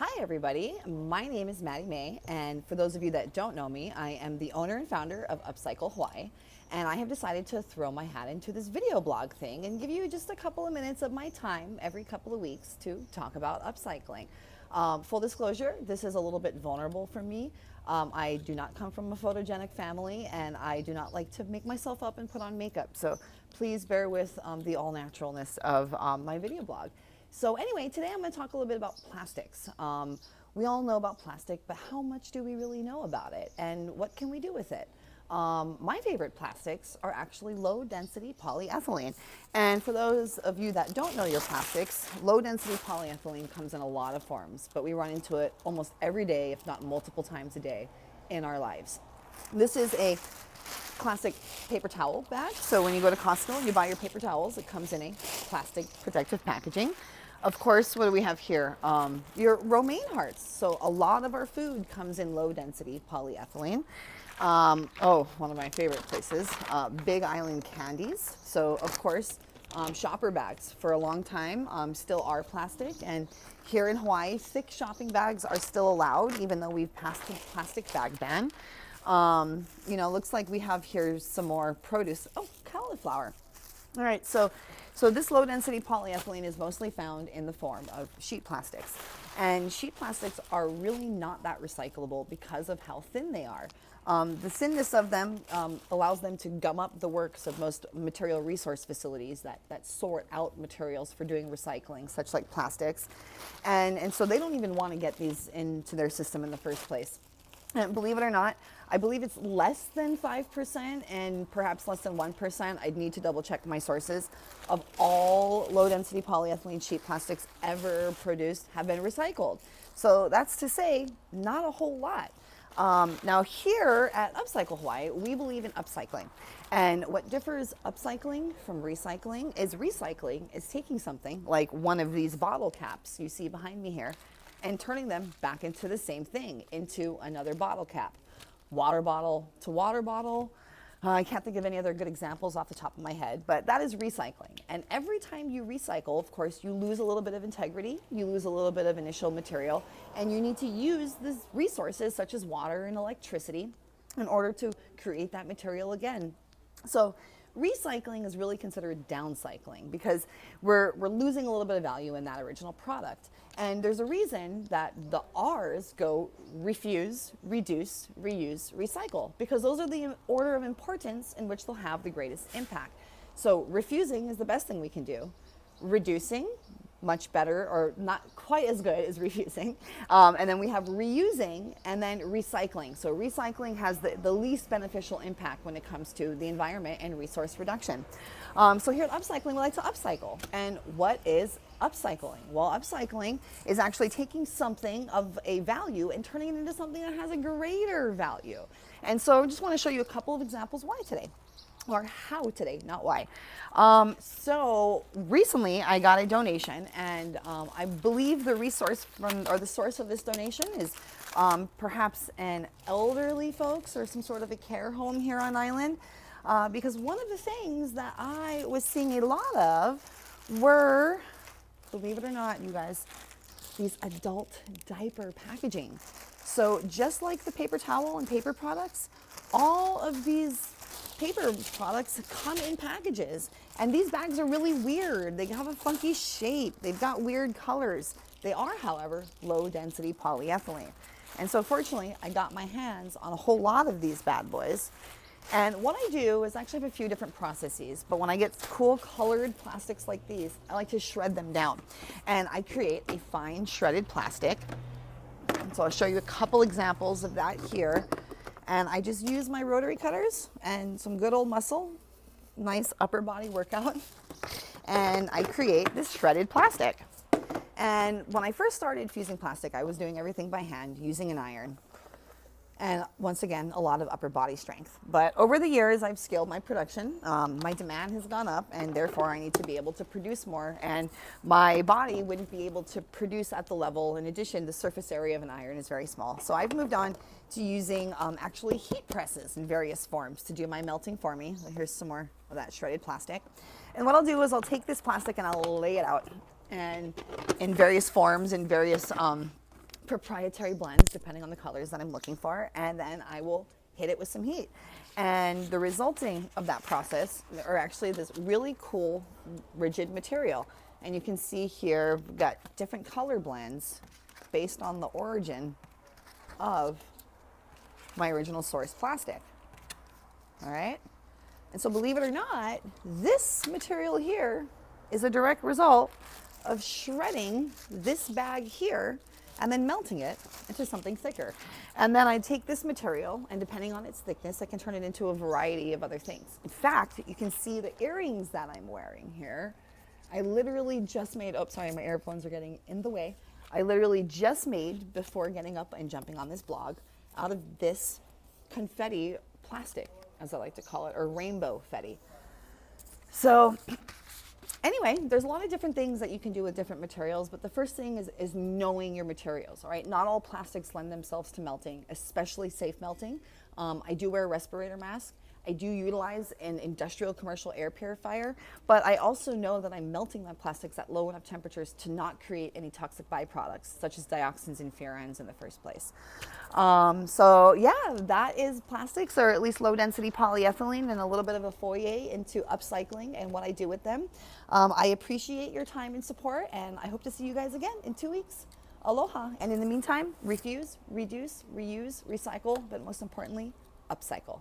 Hi everybody, my name is Maddie May, and for those of you that don't know me, I am the owner and founder of Upcycle Hawai'i, and I have decided to throw my hat into this video blog thing and give you just a couple of minutes of my time every couple of weeks to talk about upcycling. Full disclosure, this is a little bit vulnerable for me. I do not come from a photogenic family, and I do not like to make myself up and put on makeup, so please bear with the all-naturalness of my video blog. So anyway, today I'm going to talk a little bit about plastics. We all know about plastic, but how much do we really know about it, and what can we do with it? My favorite plastics are actually low-density polyethylene. And for those of you that don't know your plastics, low-density polyethylene comes in a lot of forms, but we run into it almost every day, if not multiple times a day in our lives. This is a classic paper towel bag. So when you go to Costco and you buy your paper towels, it comes in a plastic protective packaging. Of course, what do we have here? Your romaine hearts. So a lot of our food comes in low density polyethylene. One of my favorite places, Big Island candies. So of course, shopper bags for a long time still are plastic, and here in Hawaii, thick shopping bags are still allowed, even though we've passed the plastic bag ban. Looks like we have here some more produce. Oh, cauliflower. All right, so this low density polyethylene is mostly found in the form of sheet plastics. And sheet plastics are really not that recyclable because of how thin they are. The thinness of them allows them to gum up the works of most material resource facilities that sort out materials for doing recycling, such like plastics. And so they don't even want to get these into their system in the first place. And believe it or not, I believe it's less than 5% and perhaps less than 1%. I'd need to double check my sources of all low density polyethylene sheet plastics ever produced have been recycled. So that's to say, not a whole lot. Now here at Upcycle Hawaii, we believe in upcycling. And what differs upcycling from recycling is taking something like one of these bottle caps you see behind me here and turning them back into the same thing, into another bottle cap. Water bottle to water bottle. I can't think of any other good examples off the top of my head, but that is recycling. And every time you recycle, of course, you lose a little bit of integrity, you lose a little bit of initial material, and you need to use these resources such as water and electricity in order to create that material again. So recycling is really considered downcycling because we're losing a little bit of value in that original product. And there's a reason that the R's go refuse, reduce, reuse, recycle, because those are the order of importance in which they'll have the greatest impact. So refusing is the best thing we can do. Reducing, much better, or not quite as good as refusing. And then we have reusing and then recycling. So recycling has the least beneficial impact when it comes to the environment and resource reduction. So here at Upcycling, we like to upcycle. And what is upcycling? Well, upcycling is actually taking something of a value and turning it into something that has a greater value. And so I just want to show you a couple of examples why today. Or how today, not why. So recently I got a donation, and I believe the source of this donation is perhaps an elderly folks or some sort of a care home here on island. Because one of the things that I was seeing a lot of were, believe it or not, you guys, these adult diaper packaging. So just like the paper towel and paper products, all of these paper products come in packages, and these bags are really weird. They have a funky shape. They've got weird colors. They are, however, low density polyethylene. And so fortunately, I got my hands on a whole lot of these bad boys. And what I do is actually have a few different processes, but when I get cool colored plastics like these, I like to shred them down. And I create a fine shredded plastic. And so I'll show you a couple examples of that here. And I just use my rotary cutters and some good old muscle, nice upper body workout, and I create this shredded plastic. And when I first started fusing plastic, I was doing everything by hand using an iron. And once again, a lot of upper body strength. But over the years, I've scaled my production. My demand has gone up, and therefore I need to be able to produce more. And my body wouldn't be able to produce at the level. In addition, the surface area of an iron is very small. So I've moved on to using actually heat presses in various forms to do my melting for me. Here's some more of that shredded plastic. And what I'll do is I'll take this plastic and I'll lay it out and in various forms, in various proprietary blends depending on the colors that I'm looking for, and then I will hit it with some heat. And the resulting of that process are actually this really cool rigid material. And you can see here we've got different color blends based on the origin of my original source plastic. All right. And so believe it or not, this material here is a direct result of shredding this bag here and then melting it into something thicker. And then I take this material, and depending on its thickness, I can turn it into a variety of other things. In fact, you can see the earrings that I'm wearing here. I literally just made, oh, sorry, my earphones are getting in the way. I literally just made, before getting up and jumping on this blog, out of this confetti plastic, as I like to call it, or rainbow fetti. So anyway, there's a lot of different things that you can do with different materials, but the first thing is knowing your materials, all right? Not all plastics lend themselves to melting, especially safe melting. I do wear a respirator mask. I do utilize an industrial commercial air purifier, but I also know that I'm melting my plastics at low enough temperatures to not create any toxic byproducts, such as dioxins and furans in the first place. So yeah, that is plastics, or at least low density polyethylene, and a little bit of a foyer into upcycling and what I do with them. I appreciate your time and support, and I hope to see you guys again in 2 weeks. Aloha. And in the meantime, refuse, reduce, reuse, recycle, but most importantly, upcycle.